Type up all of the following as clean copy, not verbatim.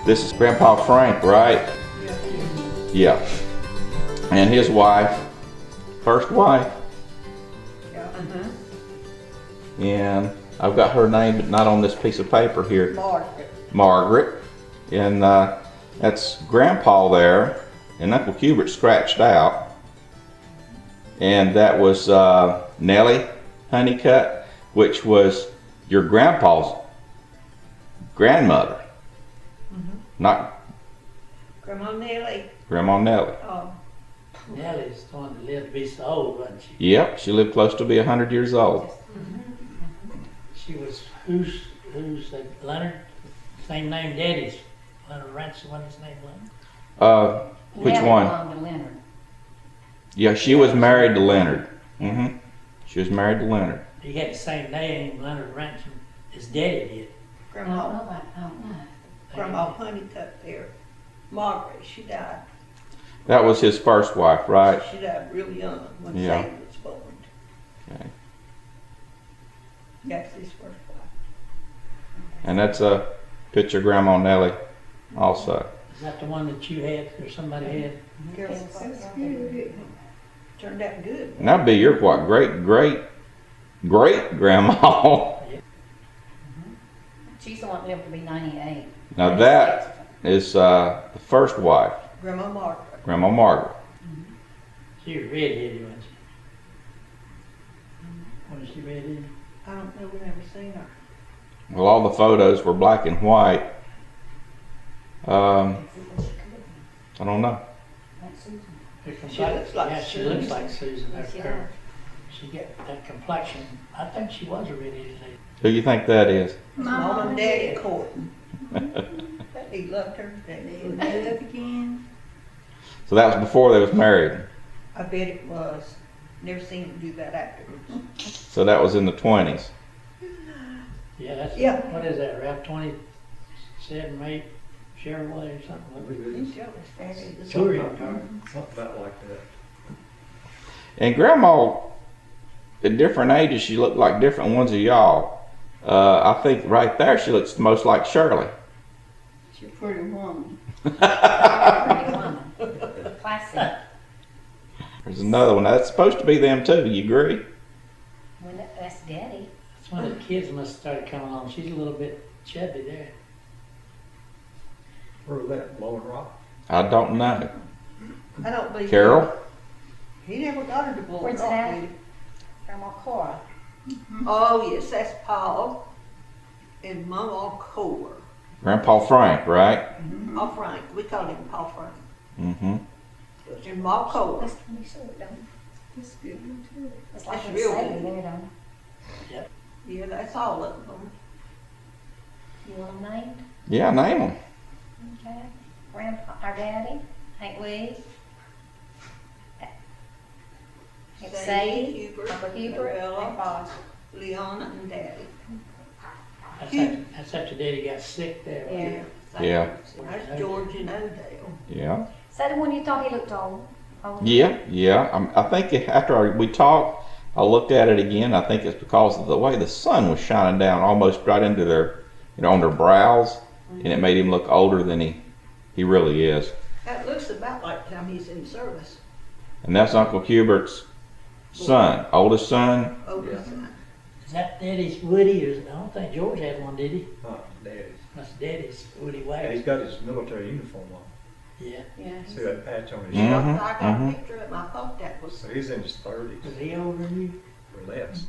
This is Grandpa Frank, right? Yeah. And his wife, first wife. And I've got her name, but not on this piece of paper here. Margaret. And that's Grandpa there, and Uncle Hubert scratched out. And that was Nellie Honeycutt, which was your grandpa's grandmother. Not Grandma Nellie. Grandma Nellie. Oh. Nellie's the one that lived to be so old, wasn't she? Yep, she lived close to be 100 years old. She was, who's Leonard? Same name Daddy's. Leonard Ransom, wasn't his name Leonard? Which Nellie one? belonged to Leonard. Yeah, she was married to Leonard. She was married to Leonard. He had the same name, Leonard Ransom, as Daddy did. Grandma Oh, no. Grandma Honeycutt there. Margaret, she died. That was his first wife, right? She died real young when Yeah. Sadie was born. Okay. That's his first wife. And that's a picture of Grandma Nellie also. Is that the one that you had or somebody had? That's good. Turned out good. And that'd be your what? Great grandma. She's the one that lived to be 98. Now that is the first wife, Grandma Margaret. Grandma Margaret. She was redheaded, wasn't she? Was she redheaded? I don't know, we never seen her. Well, all the photos were black and white. I don't know. She looks like yeah, she Susan. looks like Susan. Yes, yeah. She got that complexion. I think she was a redheaded lady. Who you think that is? Mom and Daddy courting. He loved her. They Live again. So that was before they was married. I bet it was. Never seen him do that afterwards. So that was in the 20s. Yeah, that's, Yeah. what is that, Ralph 27, 8 Chevrolet or something? He's jealous, Daddy. The Touring son. car. Something about like that. And Grandma, at different ages, she looked like different ones of y'all. I think right there she looks the most like Shirley. She's a pretty woman. Pretty woman. Classy. There's another one. That's supposed to be them too. Do you agree? Well, that's Daddy. That's when the kids must have started coming on. She's a little bit chubby there. Where was that? Blowing Rock? I don't know. I don't believe Carol? He never got her to blow Where's it off, it at? did he? Grandma Cora. Oh, yes, that's Paul and Mama Core. Grandpa Frank, right? Oh, Frank. We called him Paul Frank. Mm-hmm. And Ma Core. That's 26, don't it? That's a good one too. It's like That's in real Sadie good. there, don't it? Yeah, that's all of them. You want them named? Yeah, name them. Okay. Grandpa, our Daddy, Aunt Lee, Aunt Sadie, Hubert, Uncle Hubert, Aunt Marilla, Bob. Leona, and Daddy. That's after Daddy got sick there. wasn't Yeah. Yeah. That's George and Odell. Yeah. Is that the one you thought he looked old? Yeah. I think after we talked, I looked at it again. I think it's because of the way the sun was shining down almost right into their, on their brows, and it made him look older than he really is. That looks about like the time he's in service. And that's Uncle Hubert's son, oldest son. Oldest son. Is that Daddy's Woody? Or I don't think George had one, did he? Daddy's. That's Daddy's Woody Yeah, he's Wax. got his military uniform on. Yeah. Yeah. See that patch on his Mhm, shirt? I got mhm. a picture of him. I thought that was. So he's in his 30s Was he older than you? or less.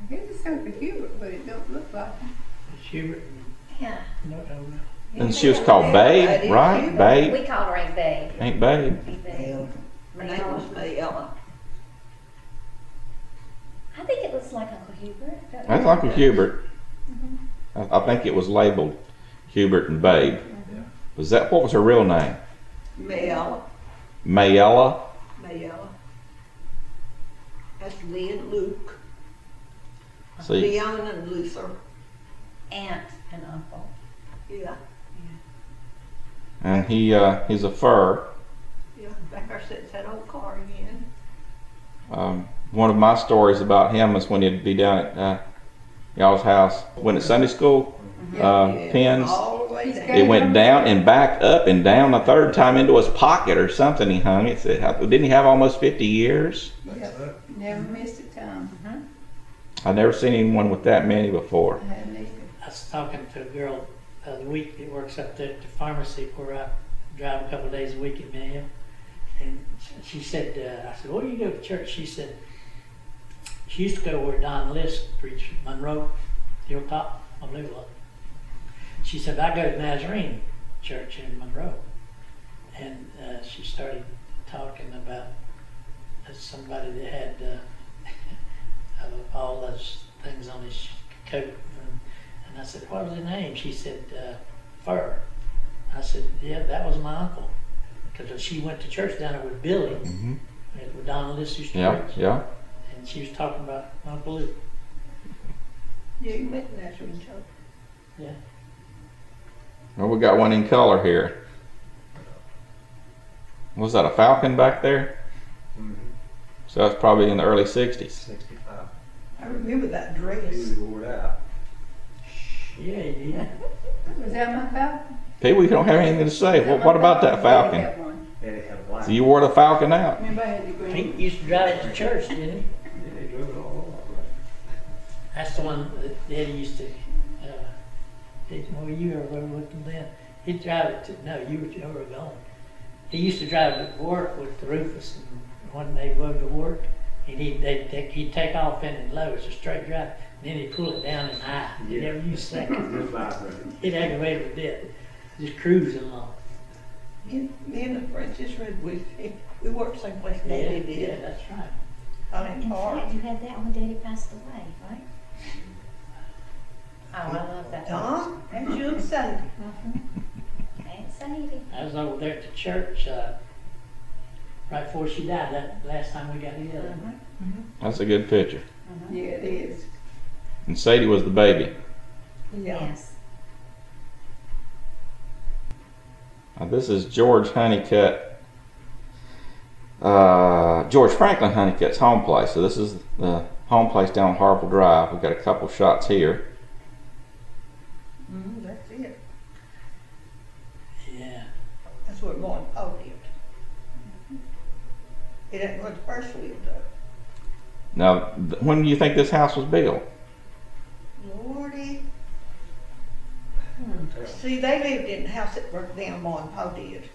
He's a Uncle Hubert, but it don't look like him. Was Hubert Yeah. no, no. And she was called Babe, right? Babe. We called her Aunt Babe. Ain't Babe. Her name was Mayella. I think it looks like Uncle Hubert. don't That's you? Uncle Hubert. I think it was labeled Hubert and Babe. Was that, what was her real name? Mayella. Mayella? Mayella. That's Lee and Luke. See, Leon and Luther. Aunt and uncle. Yeah. and he's a fur. Yeah. Back there sits that old car again. One of my stories about him is when he'd be down at y'all's house when it's Sunday school, pins. All the way down. It went down and back up and down a third time into his pocket or something. He hung it. Didn't he have almost 50 years? Yep. Never missed a time. I've never seen anyone with that many before. I hadn't either. I was talking to a girl the other week that works up there at the pharmacy where I drive a couple of days a week at Mayhem. And she said, I said, what do you go to church? She said, she used to go where Don List preached, Monroe, Hilltop, on Newell. She said, I go to Nazarene Church in Monroe. And she started talking about somebody that had all those things on his coat. And I said, what was his name? She said, Fur. I said, yeah, that was my uncle. Because she went to church down there with Billy, with Donna List used to preach. Yeah. And she was talking about Uncle Luke. Yeah, you went to Nazarene Church. Yeah. Well, we got one in color here. Was that a Falcon back there? So that's probably in the early 60s. 65. I remember that He dress. was wore out. Yeah. Was that my Falcon? People, you don't have anything to say. Well, what about that Falcon? I had one. And it had a black. So you wore the Falcon out? Remember I had the green. Pete used to drive it to church, didn't he? Yeah, he drove it all over. That's the one that Daddy used to, well, you were with him then. He'd drive it to, no, you were gone. He used to drive it to work with the Rufus, and when they rode to work, and he'd take off in and low, it's a straight drive, and then he'd pull it down and high. He never used second. Just vibrating. He'd aggravate it with that, just cruising along. Me and the friends just read with him. We worked someplace Daddy did. Yeah, that's right. Out in In Park. fact, you had that when Daddy passed away, right? Oh, I love that. Tom, as you say. Aunt Sadie. I was over there at the church, right before she died, that last time we got together. That's a good picture. Yeah, it is. And Sadie was the baby. Yeah. Yes. Now, this is George Honeycutt, George Franklin Honeycutt's home place. So this is the home place down on Harville Drive. We've got a couple shots here. That's it. Yeah. That's where Mom and Pa lived. It ain't where the first lived though. Now, when do you think this house was built? Lordy. See, they lived in the house that burnt down, Mom and Pa did.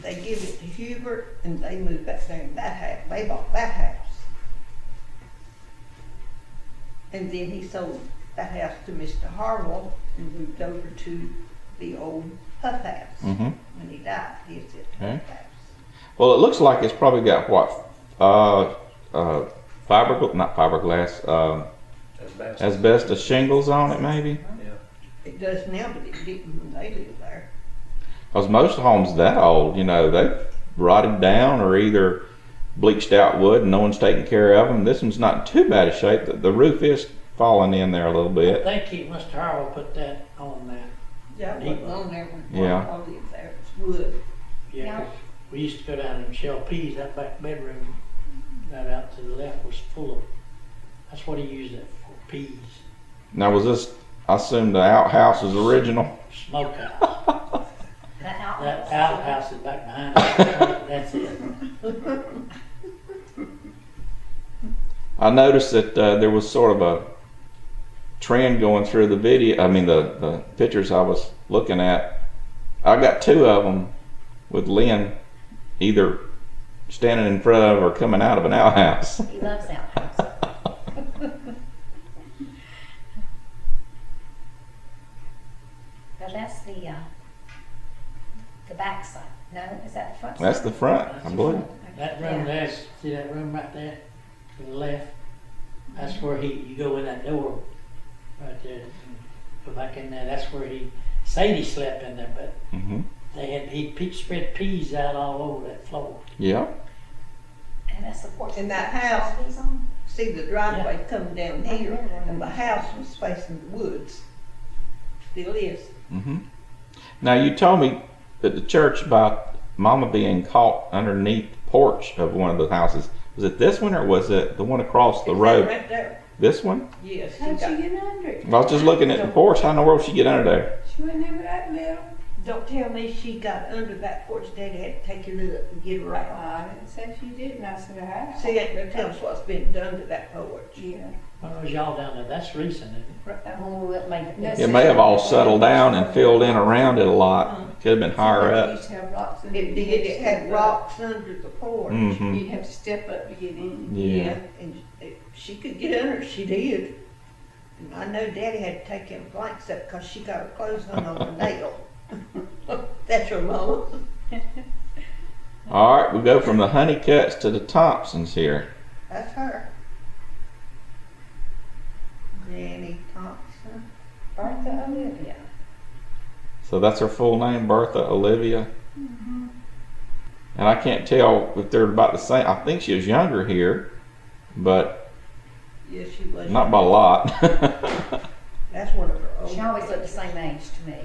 They give it to Hubert and they moved back there in that house. They bought that house. And then he sold that house to Mr. Harwell and moved over to the old Huff house. Mhm. When he died, he was at the Okay. Huff house. Well, it looks like it's probably got what? Not fiberglass, Asbestos. asbestos shingles on it maybe? Yeah. It does now, but it didn't when they lived there. Because most homes that old, you know, they rotted down or either bleached out wood and no one's taking care of them. This one's not in too bad a shape. The roof is falling in there a little bit. I think Mr. Harwell put that on there. Yeah, it wasn't on there when Yeah. Pa lived there. It's wood. Yeah, Yeah. 'cause we used to go down and shell peas. That back bedroom, right out to the left, was full of, that's what he used it for, peas. Now was this, I assume the outhouse is original? Smokehouse. That outhouse. That outhouse is back behind us. That's it. I noticed that there was sort of a trend going through the video, the pictures I was looking at. I got two of them with Lynn either standing in front of or coming out of an outhouse. He loves outhouses. Now that's the back side. No, is that the front side? That's the front, I believe. That room there, see that room right there to the left? That's where you go in that door right there. Go back in there. That's where Sadie slept in there, but Hmm. he'd spread peas out all over that floor. Yeah. And that's the porch. In that house. He's on. See the driveway coming down here, and the house was facing the woods. Still is. Hmm. Now you told me at the church about Mama being caught underneath the porch of one of the houses. Was it this one or was it the one across the It's road? right there. This one? Yes, she How'd she got, get under it? I was just looking at the porch. How in the world did she get under there? She wasn't never that little. don't tell me she got under that porch, Daddy had to take her up and get her out. I didn't say she didn't, I said I had. See, ain't no telling what's been done to that porch. Yeah. When was y'all down there? That's recent, isn't it? Oh, that made it. It may have all settled down and filled in around it a lot. Could have been higher It up. used to have rocks in It did, it had rocks under the porch. Mm-hmm. You'd have to step up to get in. Yeah. And she could get under it, she did. And I know Daddy had to take them planks up because she got her clothes on a nail. That's your mama. All right, we go from the Honeycutts to the Thompsons here. That's her. Jenny Thompson. Bertha Olivia. So that's her full name, Bertha Olivia. And I can't tell if they're about the same. I think she was younger here, but Yes, she was. not by a lot. That's one of her old. She always looked the same age to me.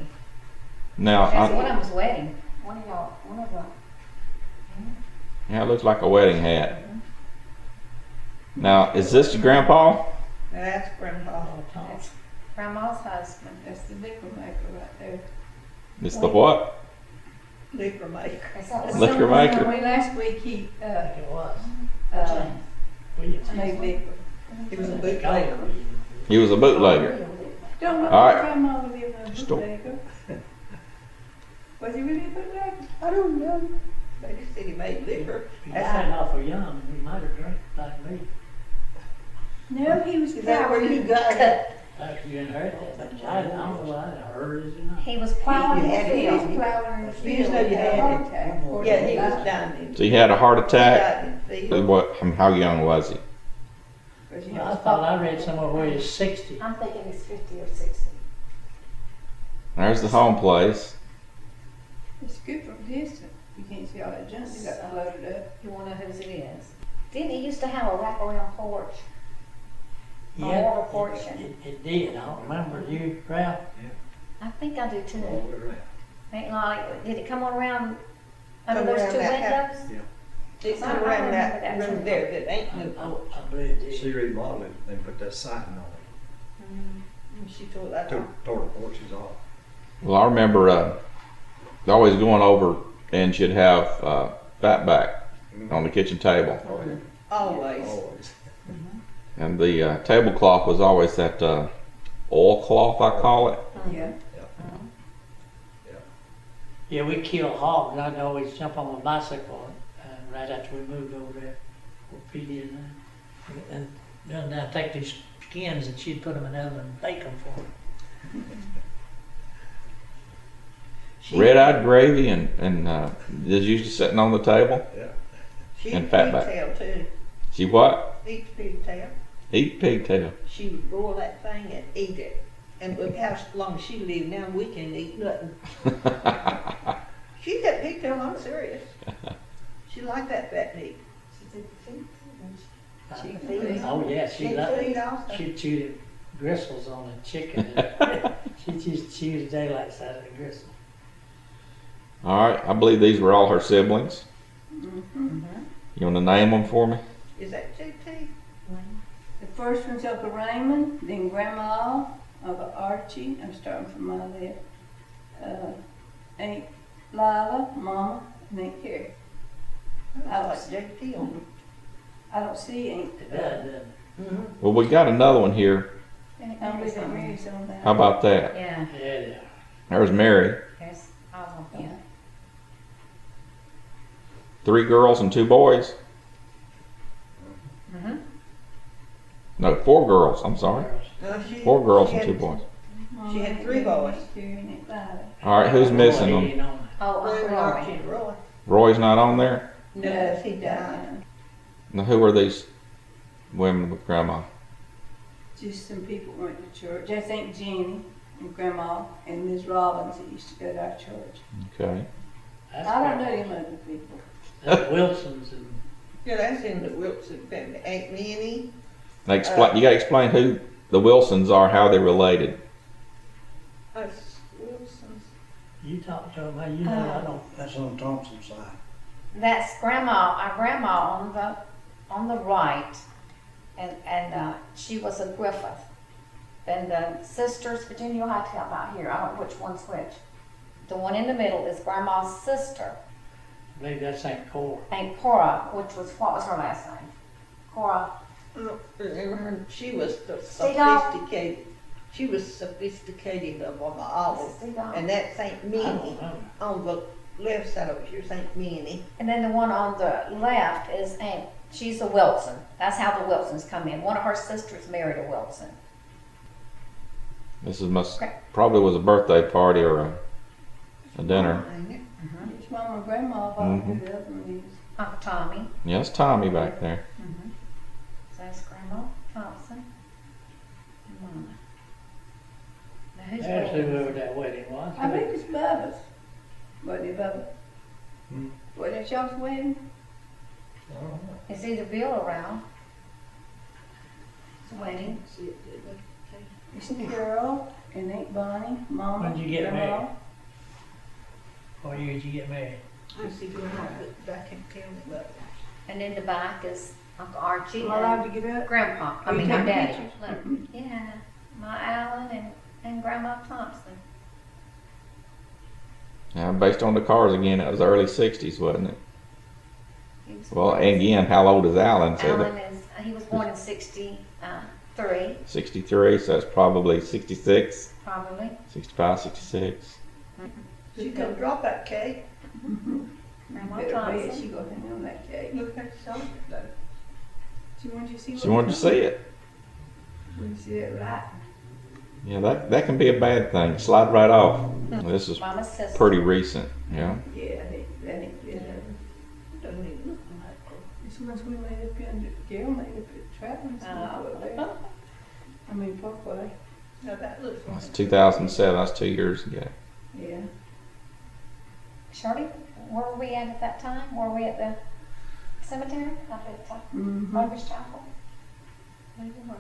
Now, That's one I, of them's wedding. One of them. yeah, it looks like a wedding hat. Now, is this your grandpa? That's Grandpa. That's Grandma's husband. That's the liquor maker right there. It's the what? Liquor maker. That's not the Liquor same maker. one. Last week he, I think it was. made Williams. liquor. He was a They call it bootlegger. Williams. He was a bootlegger. Don't look All like right. grandma would live in a Stop. bootlegger. Was he really a bootlegger? I don't know. They just said he made liquor. He died awful young. He might have drank like me. No, he was Is that where you got it? Cut. You hadn't heard that. I don't know whether I heard it or not. He was plowing You the had it. He was field. plowing in the You field. just know you had Heart it. attack before Yeah, he died. was down in. So he had a heart attack. Died in the field. What? How young was he? But he Well, I was thought I read somewhere where he's 60. I'm thinking he's 50 or 60. There's the home place. It's good from distance. You can't see all that junk that got loaded up. You wanna know whose it is? Didn't he used to have a wraparound porch? Yeah, Or portion. it did. I don't remember. You, Ralph? I think I do All too. the way around. Ain't like, did it come on around under Come those around two that windows? It's I around remember that that room too. there that ain't no porch. I believe it She did. remodeled it and put that siding on it. And she told that. Tore the porches off. Well, I remember always going over and she'd have fatback on the kitchen table. Oh, yeah. Always. Always. And the tablecloth was always that oilcloth, I call it. Yeah. Yeah, we kill hogs. I'd always jump on my bicycle right after we moved over there. Where Petey and then I'd take these skins and she'd put them in the oven and bake them for me. Red-eyed gravy and is usually sitting on the table. She and eats fatback. pigtail too. She what? Eats pigtail. Eat pigtail. She would boil that thing and eat it. And look how long she lived, now we can't eat nothing. She got pigtail, I'm serious. She liked that fat meat. She can feed. Oh yeah, She could eat also. she'd chew the gristles on the chicken. She'd just chew the daylights out of the gristle. All right, I believe these were all her siblings. Mm-hmm. You want to name them for me? Is that JT? The first one's Uncle Raymond, then Grandma, Uncle Archie, I'm starting from my left, Aunt Lila, Mama, and Aunt Carrie. That's like JT on I don't see Aunt, It does, doesn't it? them. Well, we got another one here. I don't believe Aunt Mary's on that. How about that? Yeah, Yeah, yeah. There's Mary. there's all of them. Yeah. 3 girls and 2 boys. Mm-hmm. No, 4 girls. I'm sorry. No, 4 girls she and had- 2 boys. She had 3 boys. Aunt Carrie and Aunt Lila. All right, who's missing Roy, them? he ain't on it. Oh, Roy Uncle and Archie Roy. and Roy. Roy's not on there. No, he died. Now, who are these women with grandma? Just some people went to church. That's Aunt Jenny and Grandma and Miss Robbins that used to go to our church. Okay. That's I don't know great. them other people. That's Wilson's and Yeah, that's in the Wilson family. Aunt Minnie. Now, explain. You got to explain who the Wilsons are, how they're related. Us Wilsons. you talk to him, how you know I don't. That's on Thompson's side. That's Grandma, our grandma on the right, and she was a Griffith. And the sisters, Virginia, you'll have to help out here. I don't know which one's which. The one in the middle is Grandma's sister, I believe that's St. Cor. Aunt Cora, which was, what was her last name? Cora. She was the Seagull? sophisticated. She was sophisticated of them all. Seagull. And that's St. I Minnie. don't know. On the left side of your St. Minnie. And then the one on the left is Aunt, she's a Wilson. That's how the Wilsons come in. One of her sisters married a Wilson. This is probably was a birthday party or a dinner. It's Mama and Grandma, if I Mhm. do that one is. Uncle Tommy. Yeah, it's Tommy back there. So that's Grandma Thompson. And Mama. Now who's There's wedding? whoever that wedding was. I think it's Bubba's. Wasn't it, Bubba? Hmm. Was that y'all's wedding? I don't know. It's either Bill or Ralph. It's a wedding. It's Carol and Aunt Bonnie, Mama, When'd you get Grandma. married? What year did you get married? I see Grandma, but I can't tell me about that. And in the back is Uncle Archie Am I allowed and to get up? Grandpa. I Are you mean, our taking daddy. pictures? Look, yeah, my Alan and Grandma Thompson. Yeah, based on the cars again, it was early '60s, wasn't it? He was Well, born- again, how old is Alan? So Alan is, he was born in 63, 63, so that's probably 66, probably. 65, 66. She gonna drop that cake. Grandma Better bet Thompson. she gonna hang on that cake. Look at the though. She wanted you to see what She wanted to see it. Wanted to see that right. Yeah, that can be a bad thing. Slide right off. This is Mama's sister. pretty recent. Yeah. Yeah, that ain't good. Doesn't even look like her. It's ones we made up in, Gail made up at Trapping's up there. I mean, Parkway. Now that looks That's like. 2007. That's 2 years ago. Yeah. Shirley, where were we at that time? Were we at the cemetery? Up at Mm-hmm. Harvest Chapel? Maybe we were.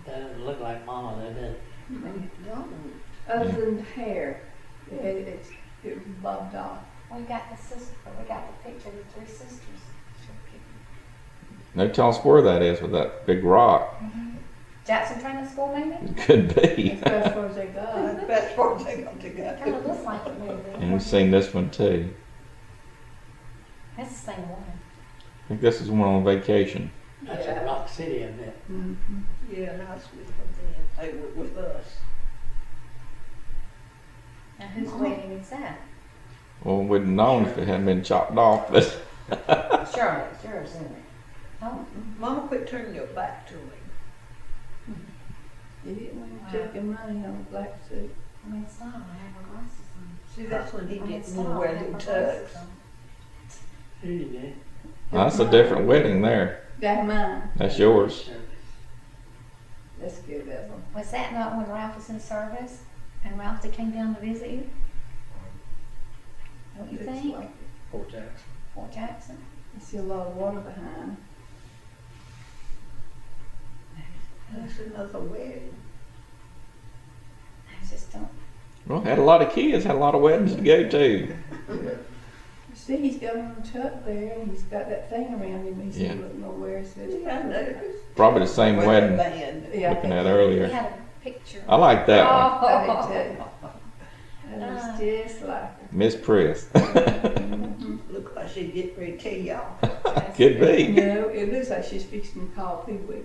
That doesn't look like Mama, though, does it? Other than the hair, it was bobbed off. We got the sister, we got the picture of the three sisters. No telling us where that is with that big rock. Jackson Training School, maybe? Could be. As far as they got. That's where they got to It kind of go. looks like it maybe. And we've seen this one too. That's the same one. I think this is one on vacation. That's Yeah. in Rock City, I bet. Mm-hmm. Yeah, and I was with them then. They were with us. Now whose wedding is that? Well, we'd have known if it hadn't been chopped off, but Shirley's, yours, isn't it? Oh, Mama, quit turning your back to me. You didn't want to check your money on a black suit. I mean, it's not, I have her glasses on. See, that's when he I mean, didn't it's want to not, I wear have the her tugs. glasses on. Who you did? that's a different wedding there. Got mine. That's yours. That's good, that one. Was that not when Ralph was in service? And Ralph that came down to visit you? Don't you Looks think? like it. Fort Jackson. Fort Jackson? You see a lot of water behind. That's another wedding. I just don't. Well, had a lot of kids, had a lot of weddings to go to. You see, he's got him on the tuck there, and he's got that thing around him. He's Yeah. looking nowhere. It says, Yeah, I noticed. Probably the same With wedding the band. Yeah, looking at He earlier. had a picture. I like that one. I Oh. did too. That was just like her. Miss Priss. Look like she'd get ready to tell y'all. Could be. You know, it looks like she's fixing to call Pee Wee.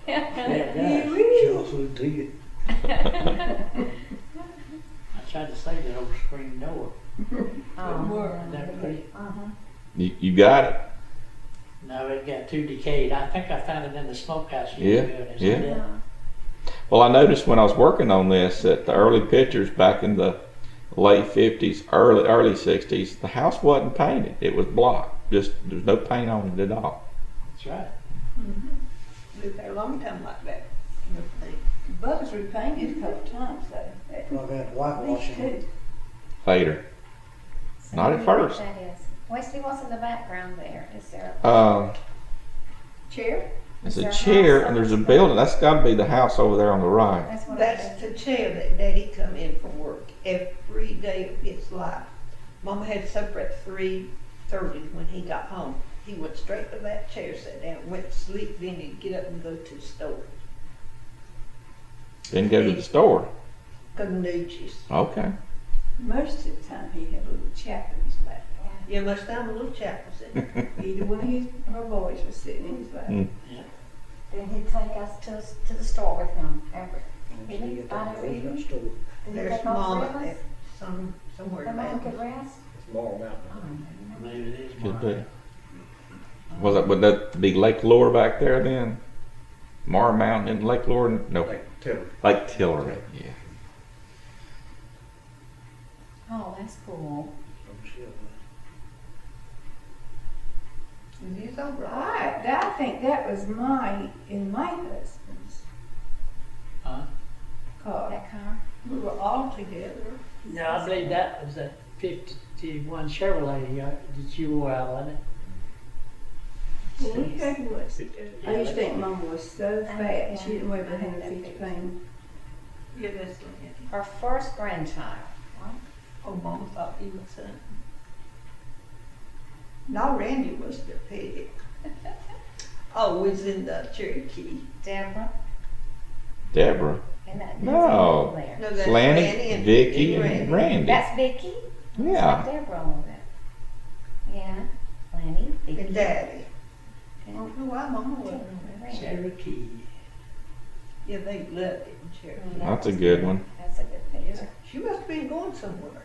Yeah, it does. She also did. I tried to say that over screen door. Oh. Is that pretty? Uh-huh. You got it. No, it got too decayed. I think I found it in the smokehouse. Yeah, years ago. Is yeah. that it? Well, I noticed when I was working on this that the early pictures back in the late 50s, early 60s, the house wasn't painted. It was block. Just there's no paint on it at all. That's right. Lived there a long time like that. Bubba's repainted a couple times though. Probably had At whitewash least on it. two. Later. So Not who at do you think first. That is. Wesley, what's in the background there? Is there? Chair? There's Is a there a chair house and there's a on the building. That's got to be the house over there on the right. That's what That's I the chair that Daddy come in from work every day of his life. Mama had supper at 3:30 when he got home. He went straight to that chair, sat down, went to sleep, then he'd get up and go to the store. Didn't go to the store. Canucci's. Okay. Most of the time, he had a little chap in his lap. Yeah, most of the time a little chap was in there. Either one of her boys was sitting in his lap. Mm. Then he'd take us to the store with him every. Did you get that Did from the store? he There's take all Mama three of at us? somewhere The in mom there. could rest? It's Laurel Mountain. Maybe it is. Could Margaret. be. Would that be Lake Lure back there then? Mar Mountain in Lake Lure? No, Like Tiller. Lake Tillery. Yeah. Oh, that's cool. Oh, shit. He's over. I think that was my husband's Huh? car. That car? We were all together. No, I believe that was a 51 Chevrolet that you wore out, wasn't it? Well, we had one. I used to think Mama was so fat, she didn't weigh but 150 pounds. Yeah, that's Randy. Her first grandchild. Oh, Mama thought he was son. No, Randy was the pig. Oh, was in the Cherokee. Deborah. Deborah. And that, No. that's there. No, that's Flanny, Randy and Vicky, Randy. and Randy. That's Vicky? Yeah. That's Deborah over there. Yeah. Lanny, Vicky. And Daddy. I Okay. don't know why Mama wasn't on there. Cherokee. Yeah, they loved it in Cherokee. That's a good one. That's a good picture. She must have been going somewhere.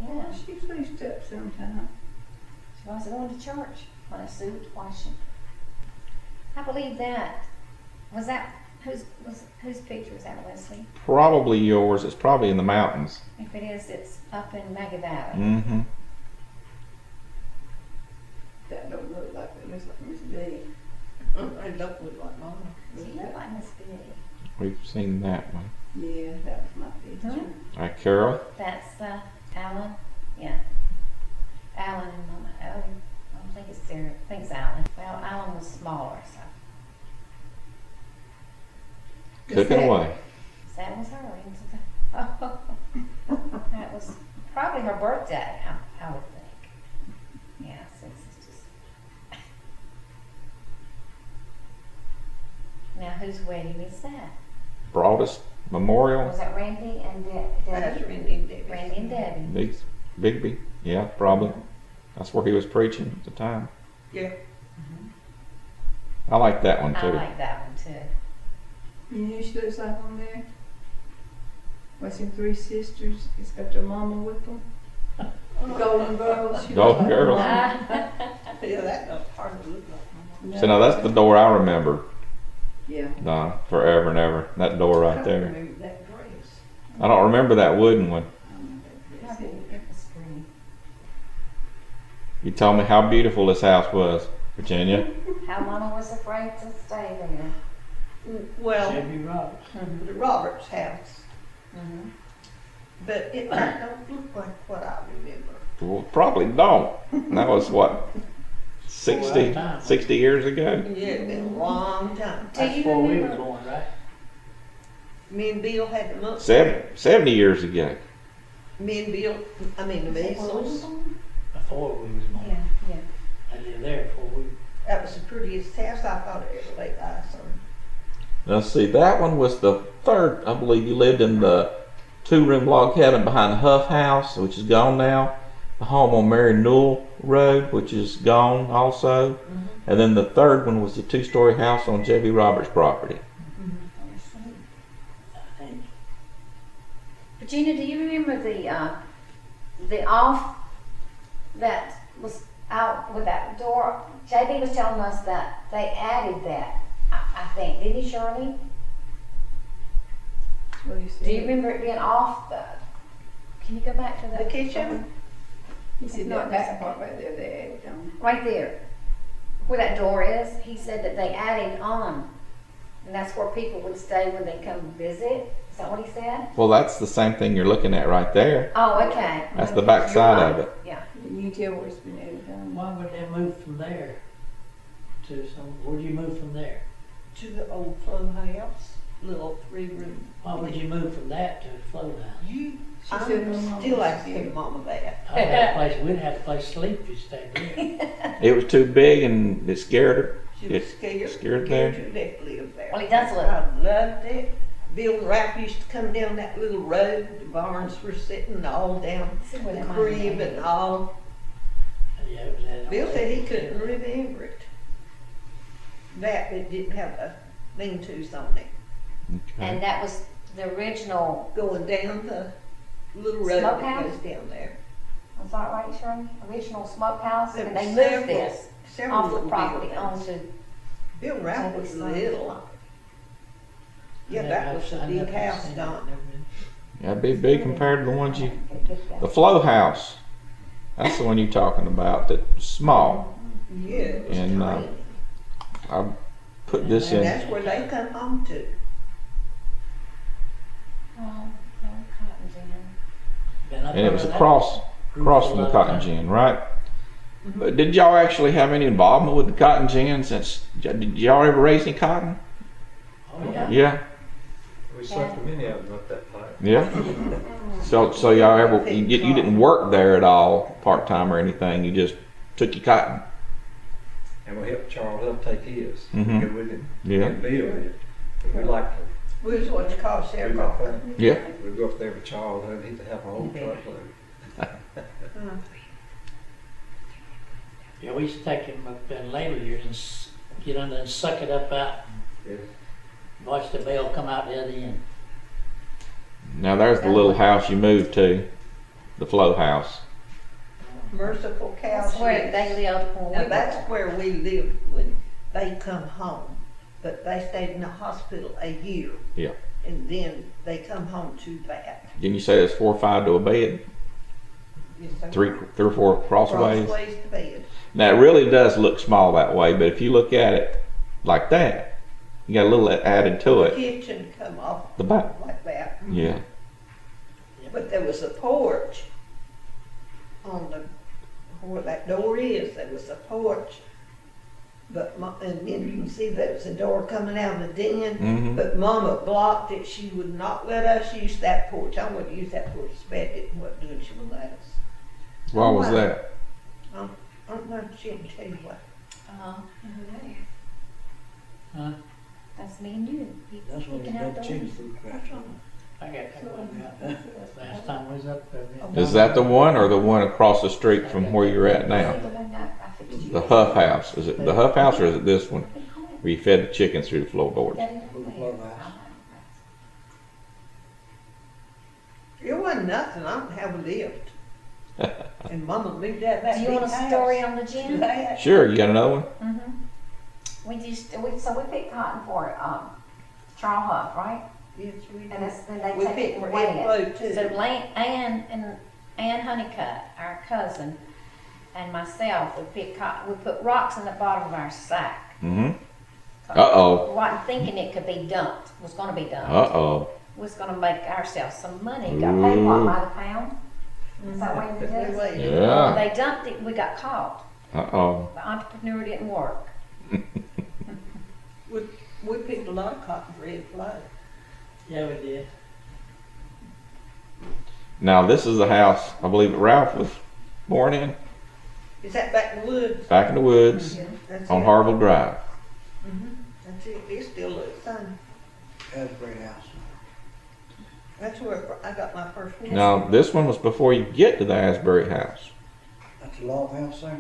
Yeah. She fleeced up sometime. She was going to church on a suit, washing. I believe that. Was that, whose picture was that, Leslie? Probably yours. It's probably in the mountains. If it is, it's up in Maggie Valley. Mm-hmm. That don't look like it, looks like Miss B. I don't look like Mama. She looked like Miss Biddy. We've seen that one. Yeah, that was my picture. All right, Carol. That's Alan. Yeah. Alan and Mama. Oh, I don't think it's Sarah. I think it's Alan. Well, Alan was smaller, so Cooking away. that was her. That was probably her birthday, I would think. Yeah, since it's just. Now, whose wedding is that? Broadest Memorial. Was that Randy and That's Debbie? Randy and Debbie. Randy and Debbie. Bigby. Yeah, probably. That's where he was preaching at the time. Yeah. I like that one I too. like that one too. You know who she looks like on there? What's them three sisters? It's got their mama with them. The Golden Girls. She Golden looks like Girls. Mama. Yeah, that don't hardly look like So now that's the door I remember, Yeah. Don, forever and ever. That door Mama. right there. I don't remember that dress. I don't remember that wooden one. It was pretty. You told me how beautiful this house was, Virginia. How Mama was afraid to stay there. Well, Chevy Roberts. the Roberts house, Mm-hmm. but it don't look like what I remember. Well, probably don't. That was what, 60 years ago? Yeah, it's been a long time. Do That's you before we were remember? born, right? Me and Bill had them up. 70 years ago. Me and Bill, I mean the Measles. Before we was born. Yeah, yeah. I lived there before we. That was the prettiest house I thought I ever laid eyes on. Now see, that one was the third, I believe. You lived in the 2-room log cabin behind the Huff House, which is gone now. The home on Mary Newell Road, which is gone also. And then the third one was the 2-story house on J.B. Roberts' property. I think. Regina, do you remember the off that was out with that door? JB was telling us that they added that, I think. Didn't you, Shirley? What do you Do you remember it being off the, can you go back to The the kitchen? He said that back part right there, they added on. right there, where that door is? He said that they added on, and that's where people would stay when they come visit. Is that what he said? Well, that's the same thing you're looking at right there. Oh, okay. That's the back side of it. Yeah. You can tell where it's been added on. Why would they move from there to some? Where do you move from there? To the old flow house, little 3-room. Why would you move from that to the float house? You, She said her I'm mama still was asking Mama that. I'd have a place. We'd have a place to sleep if you stayed there. It was too big and it scared her. She was It scared. scared there? She left live there. Well, he does live. I loved it. Bill and Ralph used to come down that little road. The barns were sitting all down See where the that might crib be. and all. Yeah, it was that. Bill said he couldn't remember it. That it didn't have a lean-tos on it. Okay. And that was the original, Going down the little road that Smokehouse? goes down there. was that right, Shirley? Original smokehouse, There and were they several- moved this Several off the little property buildings. onto Bill and Ralph was little. Yeah, that was a big house, Don. That'd be big compared to the ones the Flow House. That's the one you're talking about, that's small. Yeah, it was And, tiny. I put this And in, that's where they come home to. and it was across from the cotton gin, right? But did y'all actually have any involvement with the cotton gin since, did y'all ever raise any cotton? Oh, yeah. Yeah, We sucked many of them up that pipe. yeah. So y'all ever, you didn't work there at all, part-time or anything, you just took your cotton? And we helped Charles up take his. Mhm. Go with him. Yeah. And Bill did. But we liked to. We was what you call We got sharecropping. fun. Yeah. We'd go up there with Charles and he'd have a whole truckload. Yeah, we used to take him up in later years and get under and suck it up out Yeah. and watch the bale come out the other end. Now there's the little house you moved to, the Flow House. Merciful cow That's where sheds. they lived when we Now were that's there. where we lived when they come home, but they stayed in the hospital a year. Yeah. And then they come home to that. Didn't you say there's 4 or 5 to a bed? Yes, sir. Three or four crossways? Crossways to bed. Now it really does look small that way, but if you look at it like that, you got a little added to The it. kitchen come off The back. like that. Yeah. But there was a porch on the, where that door is, there was a porch. But, and then you can see there was a door coming out of the den. Mhm. But Mama blocked it. She would not let us use that porch. I wouldn't use that porch. Spec it and what doing she would let us. Why was wow. that? I don't know if she can tell you what. Huh? That's me and you. That's when you got chicken food I got that one out. Last time we was up there. Is that the one or the one across the street from where you're at now? The Huff House. Is it the Huff House or is it this one where you fed the chickens through the floorboards? It wasn't nothing. I don't have a lift. And Mama moved out of that Do you big want a house. story on the gin? That. Sure, you got another one? Mm-hmm. So we picked cotton for Charles Huff, right? Yes, we did. And then We they take picked it for and weigh Ed it. Flow, too. So Ann Honeycutt, our cousin, and myself, we picked cotton. We put rocks in the bottom of our sack. Mm-hmm. Uh-oh. We wasn't thinking it could be dumped. Was going to be dumped. Uh-oh. We was going to make ourselves some money. Got paid what, by the pound? Is that what we did? Anyway, Yeah. They dumped it. We got caught. Uh-oh. The entrepreneur didn't work. we picked a lot of cotton for Ed Flow. Yeah, we did. Now this is the house I believe Ralph was born in, Is that back in the woods? back in the woods That's on it. Harville Drive. That's it. It still looks fun. That's a great house. That's where I got my first one. Now this one was before you get to the Asbury house. That's a log house there?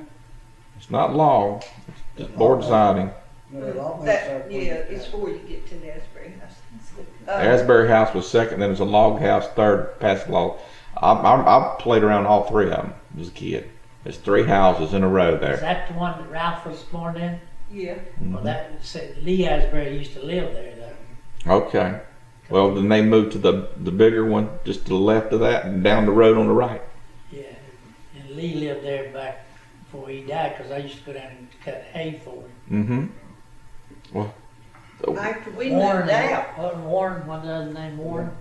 It's not log, it's just board siding. No, the log house That, there. yeah, it's before you get to the Asbury house. The Asbury house was second, then it was a log house third, past the log. I played around all 3 of them as a kid. There's 3 houses in a row Is there. that the one that Ralph was born in? Yeah. Well, that said Lee Asbury used to live there though. Okay. Well, then they moved to the bigger one, just to the left of that, and down the road on the right. Yeah, and Lee lived there back before he died because I used to go down and cut hay for him. Mm-hmm. Well, After we Warren, moved out, wasn't Warren, what the other name, Warren?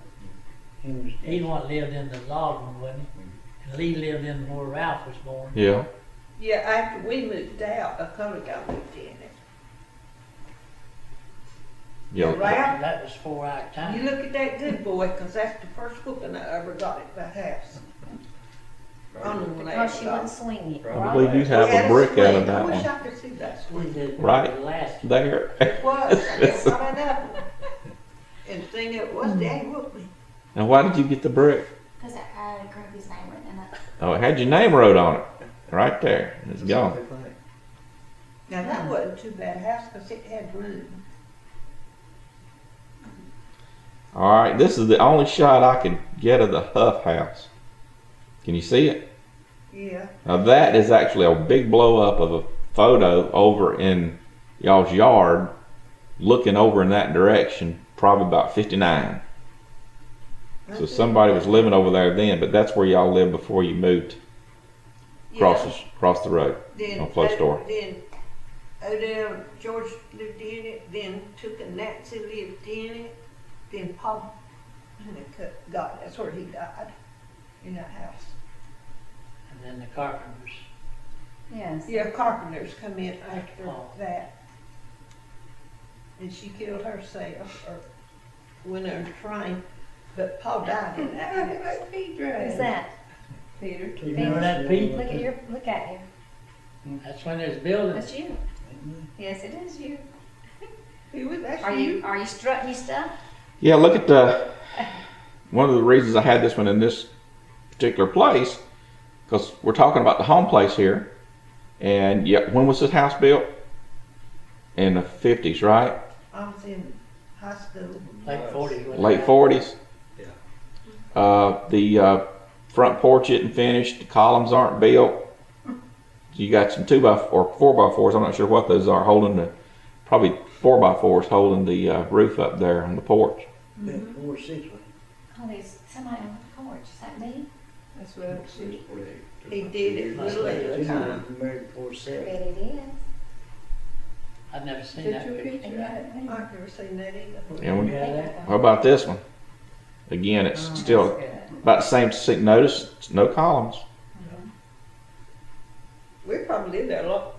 He the one lived in the log one, wasn't he? And Lee lived in where Ralph was born. yeah. yeah, after we moved out, a color guy moved in it. Yeah. Ralph, That was before our you time. look at that good boy, 'cause that's the first whooping I ever got at that house. on the Because she wouldn't last. swing it, I right? believe you'd have a brick out of that I wish one. I could see that We swing. did Right. the last. There. It was, I guess I enough. And the thing it was, Daddy whooped me. And why did you get the brick? Because I had Grumpy's name written in it. Oh, it had your name wrote on it. Right there. It's gone. Now, that wasn't too bad a house, cause it had room. Alright, this is the only shot I can get of the Huff house. Can you see it? Yeah. Now that is actually a big blow up of a photo over in y'all's yard, looking over in that direction, probably about 59. So somebody was living over there then, but that's where y'all lived before you moved across the road Then, on Flow Store. Then Odell George lived in it, then Took and Nancy lived in it, then Paul Honeycutt got, that's where he died, in that house. And then the Carpenters. Yes. Yeah, Carpenters come in after Oh. that. And she killed herself, or went on a train, but Paul died in that house. Who's that? Peter. You remember that, Pete? Look at you. That's when there's buildings. That's you. Yes, it is you. He was, that's Are you. you strutting your stuff? Yeah, look at the, one of the reasons I had this one in this particular place, because we're talking about the home place here. And yeah, when was this house built? In the 50s, right? I was in high school. Late 40s. Late 40s. Yeah. The front porch isn't finished. The columns aren't built. You got some 2x or 4x4s. I'm not sure what those are holding the, probably 4x4s holding the roof up there on the porch. Yeah, 4 6 one. Oh, there's somebody on the porch. Is that me? That's what she. He did it little at a time. Married 4 I 7. bet it is. I've never seen Did that you picture. picture that? I've never seen that either. And Yeah, that- how about this one? Again, it's Oh, still that's good. about the same. Notice no columns. We probably lived there a lot,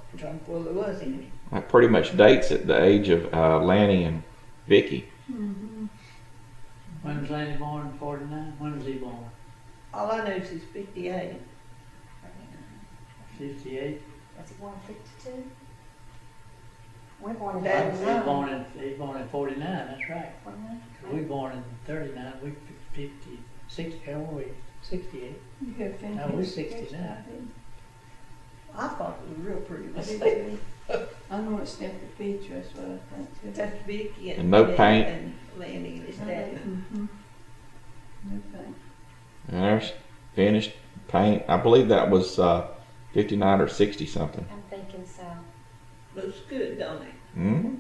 well, there was any. That pretty much dates at the age of Lanny and Vicky. Mm-hmm. When was Lanny born? 49? When was he born? All I know is he's 58. 58? Was he born 52? We're born in That's- He 49. was born in 49, that's right. 49? 'Cause we born in 39, we 56, how old were we? 68. You have finished. No, we're 69. I thought it was real pretty. I know it's not the picture, that's what I think too. That's Vicky And no paint. And Lanny and his dad. Mm-hmm. Okay. And there's finished paint. I believe that was 59 or 60 something. I'm thinking so. Looks good, don't it? Hmm.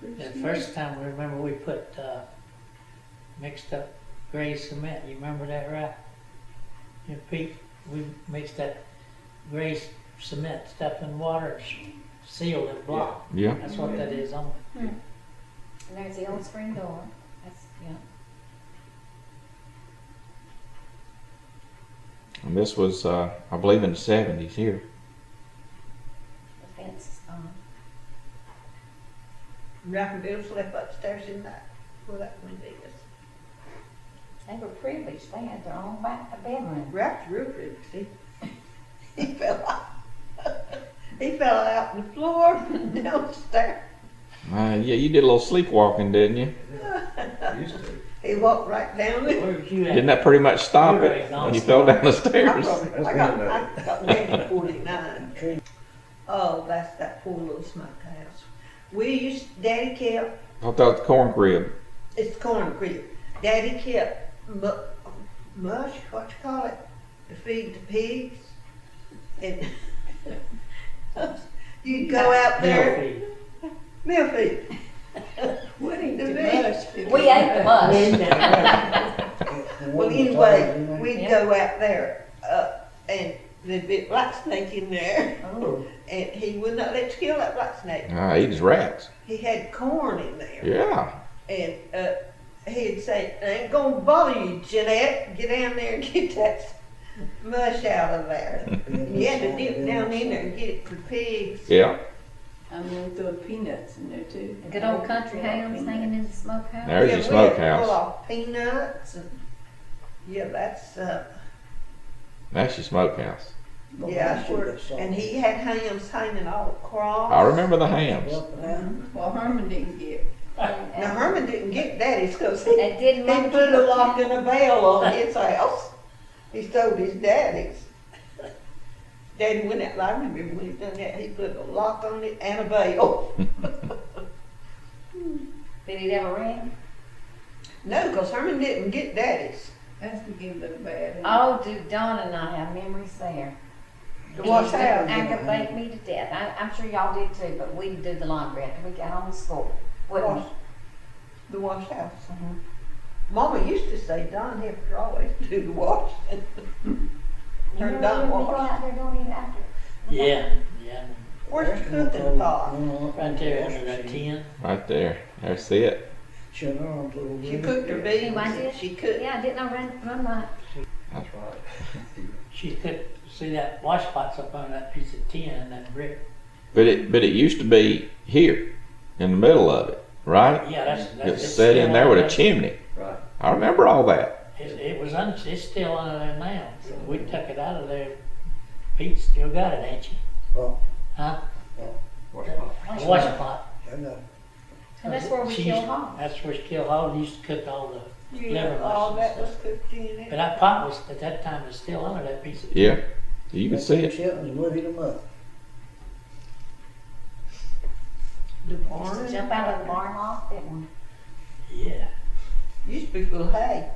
The first time, we remember we put mixed up gray cement. You remember that, right? You know, Pete, we mixed that gray cement stuff in water, sealed and blocked. Yeah. That's what that is on it. And there's the old screen door. That's, yeah. And this was, I believe, in the 70s here. The fence is on. Rapper Bill slept upstairs in that, where that window is. They were privileged. They had their own bedroom. Rap's real pretty, see? He fell out. He fell out on the floor downstairs. Yeah, you did a little sleepwalking, didn't you? Used to. He walked right down there. Where was you at? Didn't that pretty much stop it when you fell down the I stairs? got married in 49. Oh, that's that poor little smokehouse. Daddy kept, I thought that was the corn crib. it's corn crib. Daddy kept mush, what you call it, to feed the pigs. And you'd go out there, milk feed. What ain't The the big- mush? We ate the mush. Well, anyway, we'd go out there, and there'd be a black snake in there, Oh. and he would not let you kill that black snake. I eat his rats. He had corn in there, Yeah. and he'd say, "I ain't gonna bother you, Jeanette. Get down there and get that mush out of there." And you had to dip down in there and get it for pigs. Yeah. I'm gonna throw peanuts in there too. Good old country hams hanging in the smokehouse. There's your Yeah, we had smokehouse. full of peanuts and yeah, that's That's your smokehouse. Yeah, I swear. And he had hams hanging all across. I remember the hams. Well, Herman didn't get. Now Herman didn't get Daddy's because he They didn't want put to a lock and a bell on his house. He stole his daddy's. Daddy went out, I remember when he done that, he put a lock on it and a bell. Did it ever ring? No, because Herman didn't get Daddy's. That's to give it a bad. Oh, do Dawn and I have memories there. The wash house. Aggravate me to death. I'm sure y'all did too, but we did do the laundry after we got home from school. Wouldn't we? The wash house. Mama used to say Don had to always do the wash. Her You Don remember we go wash. out there doing it after? Yeah, yeah. Where's the cooking pot? Right there under that tin. Right there. There's it. She cooked her beans. I did? She cooked. Yeah, didn't I run my, That's right. She could see that wash pot's up on that piece of tin and that brick. But it used to be here, in the middle of it, right? Yeah, that's It's it's set in still there on with a there. chimney. Right. I remember all that. It's still under there now. We took it out of there. Pete still got it, ain't you? Well, Huh? wash The wash pot. I know. and that's where we She kill used- hogs. That's where she killed hog. Used to cook all the Yeah, liver all mush that and was stuff. cooked in But it. that pot was, at that time, was still under that piece of tin. Yeah. You can see it. Chilton's muddied them up. The Used to barn. jump out of the barn loft, didn't we? Yeah. Used to be full of hay.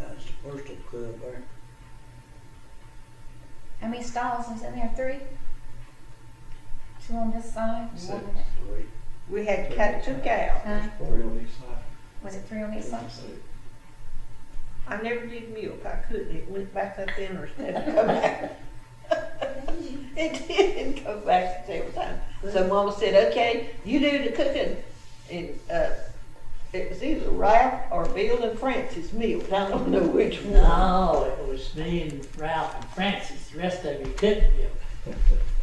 That's the first of the club there. How many stalls is in there? 3? 2 on this side? and one on that- Three. We had cat took out. Huh? Three on each side. Was it 3 on each side? I never did milk. I couldn't. It went back up in her instead of come out. It didn't go back every time. So Mama said, "Okay, you do the cooking." And it was either Ralph or Bill and Francis milk. I don't know which one. No, it was me and Ralph and Francis. The rest of you couldn't milk.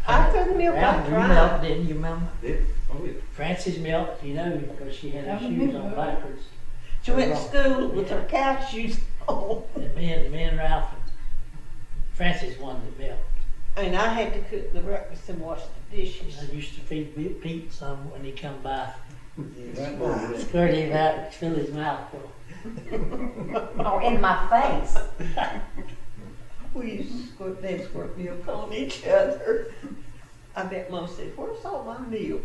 I couldn't milk. I Ralph, you tried. milked, didn't you, remember? Did? Oh, yeah. Francis milked, you know, because she had her I shoes remember on that. backwards. She went to school with her cow shoes on. And me and Ralph and Francis wanted to milk. And I had to cook the breakfast and wash the dishes. I used to feed Pete some when he come by. Yeah, right now. Squirt him out and fill his mouth full. Or in my face. We used to squirt milk on each other. I bet Mom said, "Where's all my milk?"